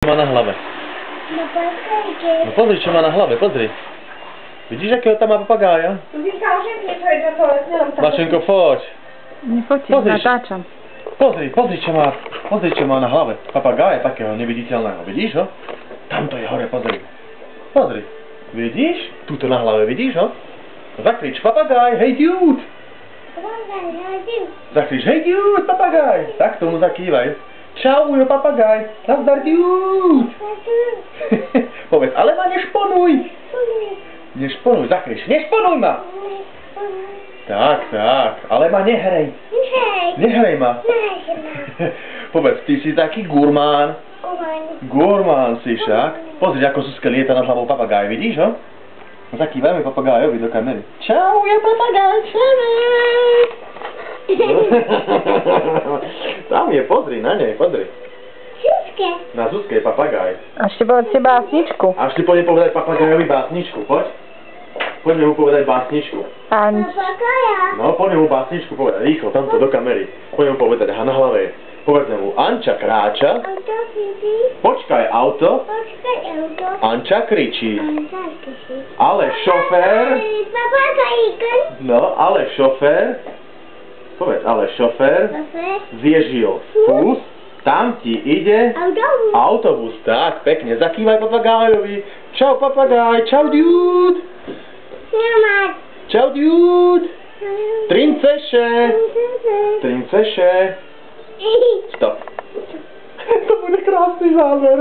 Má na hlave. No pozri, čo má na hlave, pozri. Vidíš, akého tam má papagája? Mašenko, poď. Nefotím, natáčam. Pozri, čo má na hlave. Papagája takého neviditeľného, vidíš ho? Tamto je hore, pozri. Pozri, vidíš? Tuto na hlave, vidíš ho? Zakrič, papagáj, hej dude! Zakrič, hej dude, papagáj! Tak tomu zakývaj. Čau, ujo papagáj, nazdar dude! Povedz, ale ma nešponuj! Nešponuj, zakrič, nešponuj ma! Tak, ale ma nehrej. Nehrej ma. Povedz, ty si taký gurmán. Gurmán si však. Pozri, ako Zuzka lieta nad hlavou papagáj, vidíš ho? Zakývajme papagájovi do kamery. Čau, ujo papagáj, čau! Tam je, pozri, na nej, pozri. Zuzke. Na Zuzke je papagáj. A ešte povedzte básničku. A ešte poďme povedať papagájovi básničku, poď. Poďme mu povedať básničku. No, poďme mu básničku povedať, rýchlo, tamto do kamery. Poďme mu povedať, na hlave. Povedzme mu, Anča kráča. Počkaj auto. Anča kričí. Ale šofér. No, ale šofér. Povedz, ale šofér zježil fús, tam ti ide autobus. Tak, pekne, zakývaj papagájovi. Čau papagáj, čau dude. Čau dude. Trinceše. Stop. To bude krásny záver.